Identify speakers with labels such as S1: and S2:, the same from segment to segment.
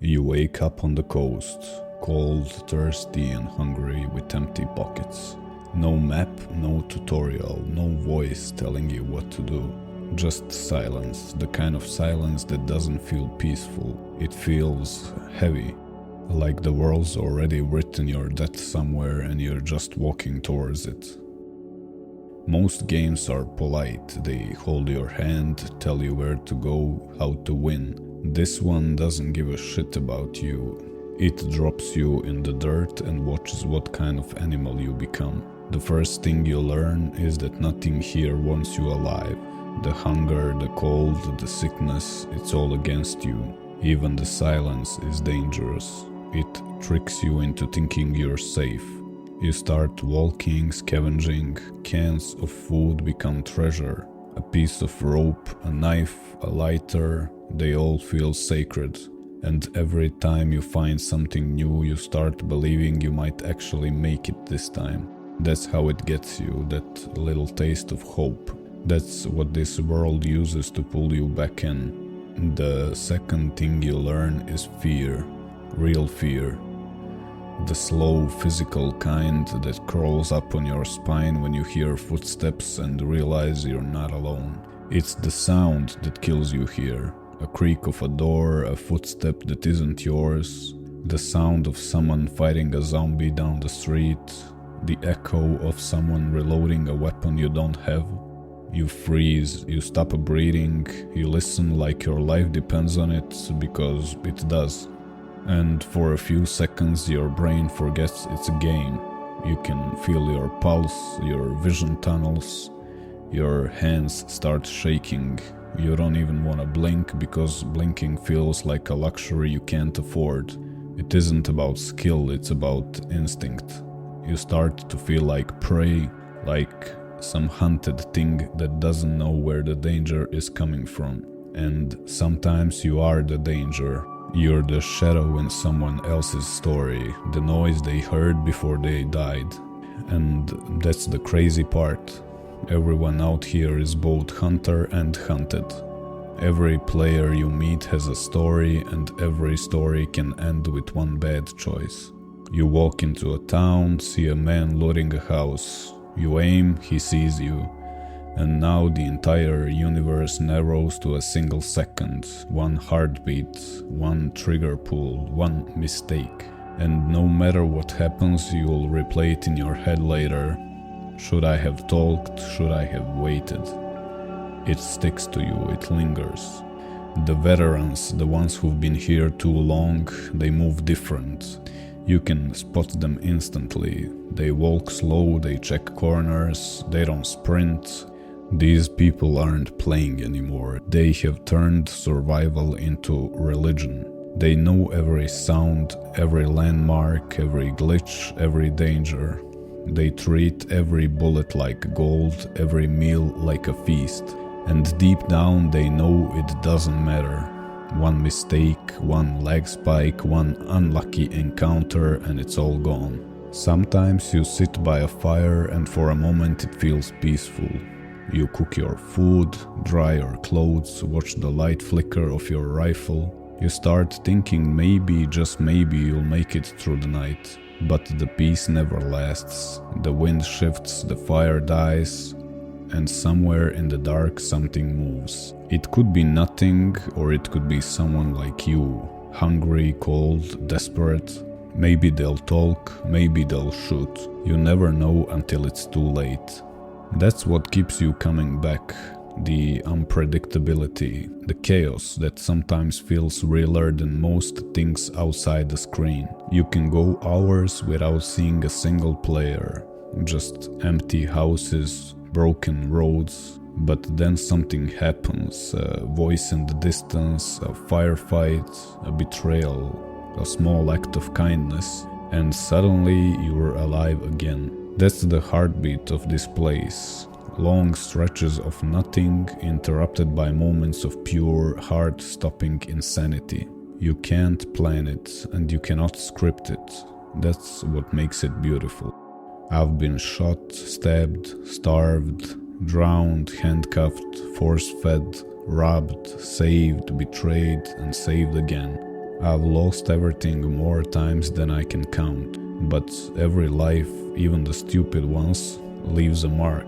S1: You wake up on the coast, cold, thirsty and hungry with empty pockets. No map, no tutorial, no voice telling you what to do. Just silence, the kind of silence that doesn't feel peaceful. It feels heavy, like the world's already written your death somewhere and you're just walking towards it. Most games are polite, they hold your hand, tell you where to go, how to win. This one doesn't give a shit about you. It drops you in the dirt and watches what kind of animal you become. The first thing you learn is that nothing here wants you alive. The hunger, the cold, the sickness, it's all against you. Even the silence is dangerous. It tricks you into thinking you're safe. You start walking, scavenging, cans of food become treasure. A piece of rope, a knife, a lighter, they all feel sacred. And every time you find something new, you start believing you might actually make it this time. That's how it gets you, that little taste of hope. That's what this world uses to pull you back in. The second thing you learn is fear, real fear. The slow, physical kind that crawls up on your spine when you hear footsteps and realize you're not alone. It's the sound that kills you here. A creak of a door, a footstep that isn't yours, the sound of someone fighting a zombie down the street, the echo of someone reloading a weapon you don't have. You freeze, you stop breathing, you listen like your life depends on it, because it does. And for a few seconds your brain forgets it's a game. You can feel your pulse, your vision tunnels, your hands start shaking. You don't even want to blink because blinking feels like a luxury you can't afford. It isn't about skill, it's about instinct. You start to feel like prey, like some hunted thing that doesn't know where the danger is coming from. And sometimes you are the danger. You're the shadow in someone else's story, the noise they heard before they died. And that's the crazy part. Everyone out here is both hunter and hunted. Every player you meet has a story, and every story can end with one bad choice. You walk into a town, see a man looting a house. You aim, he sees you. And now the entire universe narrows to a single second, one heartbeat, one trigger pull, one mistake. And no matter what happens, you'll replay it in your head later. Should I have talked? Should I have waited? It sticks to you, it lingers. The veterans, the ones who've been here too long, they move different. You can spot them instantly. They walk slow, they check corners, they don't sprint. These people aren't playing anymore. They have turned survival into religion. They know every sound, every landmark, every glitch, every danger. They treat every bullet like gold, every meal like a feast. And deep down they know it doesn't matter. One mistake, one lag spike, one unlucky encounter and it's all gone. Sometimes you sit by a fire and for a moment it feels peaceful. You cook your food, dry your clothes, watch the light flicker of your rifle. You start thinking maybe, just maybe, you'll make it through the night. But the peace never lasts. The wind shifts, the fire dies, and somewhere in the dark something moves. It could be nothing, or it could be someone like you, hungry, cold, desperate. Maybe they'll talk, maybe they'll shoot. You never know until it's too late. That's what keeps you coming back. The unpredictability, the chaos that sometimes feels realer than most things outside the screen. You can go hours without seeing a single player, just empty houses, broken roads, but then something happens, a voice in the distance, a firefight, a betrayal, a small act of kindness, and suddenly you're alive again. That's the heartbeat of this place. Long stretches of nothing interrupted by moments of pure, heart-stopping insanity. You can't plan it and you cannot script it. That's what makes it beautiful. I've been shot, stabbed, starved, drowned, handcuffed, force-fed, robbed, saved, betrayed and saved again. I've lost everything more times than I can count, but every life, even the stupid ones, leaves a mark.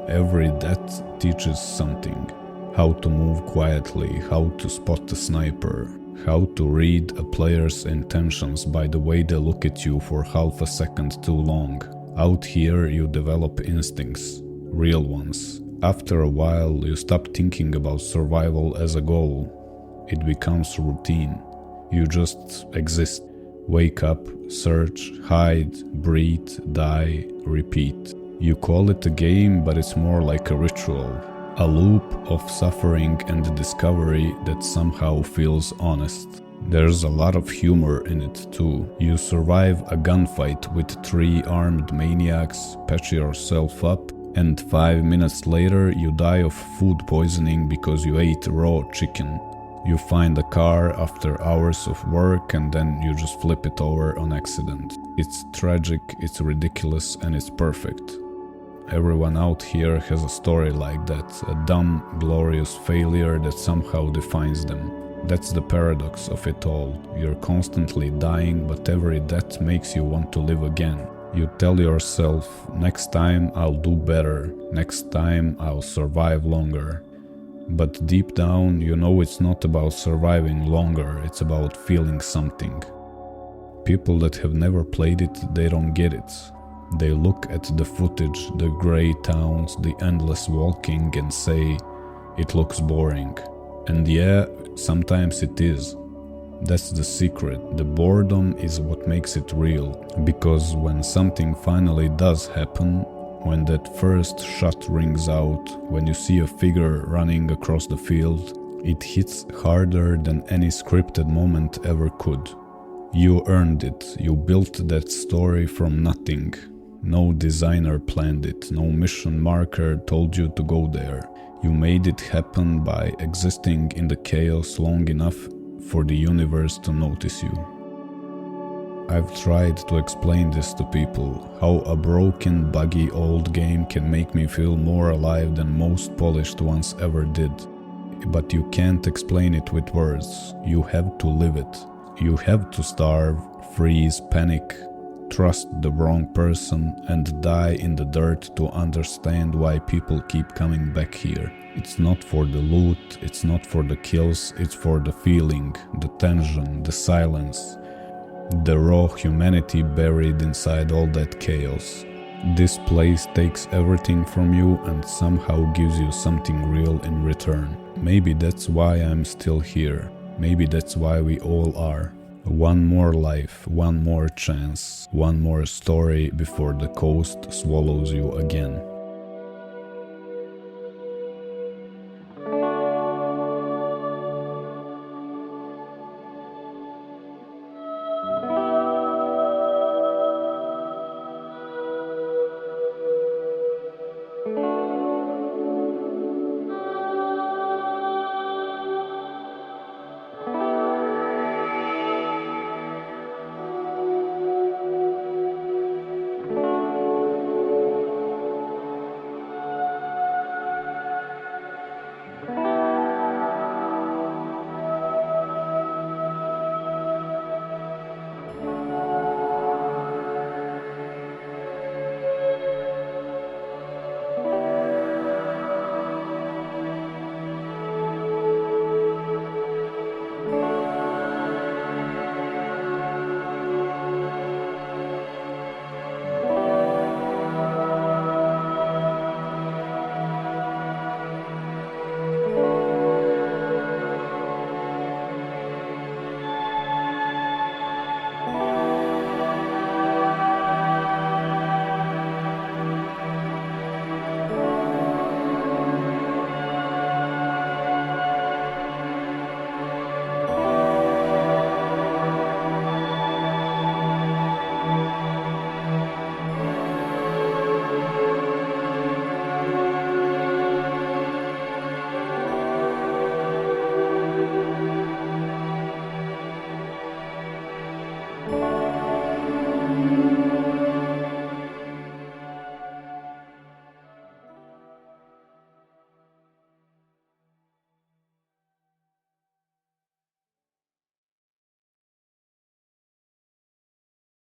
S1: Every death teaches something. How to move quietly, how to spot a sniper, how to read a player's intentions by the way they look at you for half a second too long. Out here you develop instincts, real ones. After a while you stop thinking about survival as a goal. It becomes routine. You just exist. Wake up, search, hide, breathe, die, repeat. You call it a game, but it's more like a ritual. A loop of suffering and discovery that somehow feels honest. There's a lot of humor in it too. You survive a gunfight with 3 armed maniacs, patch yourself up, and 5 minutes later you die of food poisoning because you ate raw chicken. You find a car after hours of work and then you just flip it over on accident. It's tragic, it's ridiculous, and it's perfect. Everyone out here has a story like that, a dumb, glorious failure that somehow defines them. That's the paradox of it all. You're constantly dying, but every death makes you want to live again. You tell yourself, next time I'll do better, next time I'll survive longer. But deep down, you know it's not about surviving longer, it's about feeling something. People that have never played it, they don't get it. They look at the footage, the grey towns, the endless walking and say, it looks boring. And yeah, sometimes it is. That's the secret. The boredom is what makes it real. Because when something finally does happen, when that first shot rings out, when you see a figure running across the field, it hits harder than any scripted moment ever could. You earned it. You built that story from nothing. No designer planned it, no mission marker told you to go there. You made it happen by existing in the chaos long enough for the universe to notice you. I've tried to explain this to people, how a broken, buggy old game can make me feel more alive than most polished ones ever did. But you can't explain it with words, you have to live it. You have to starve, freeze, panic, trust the wrong person, and die in the dirt to understand why people keep coming back here. It's not for the loot, it's not for the kills, it's for the feeling, the tension, the silence, the raw humanity buried inside all that chaos. This place takes everything from you and somehow gives you something real in return. Maybe that's why I'm still here. Maybe that's why we all are. One more life, one more chance, one more story before the coast swallows you again.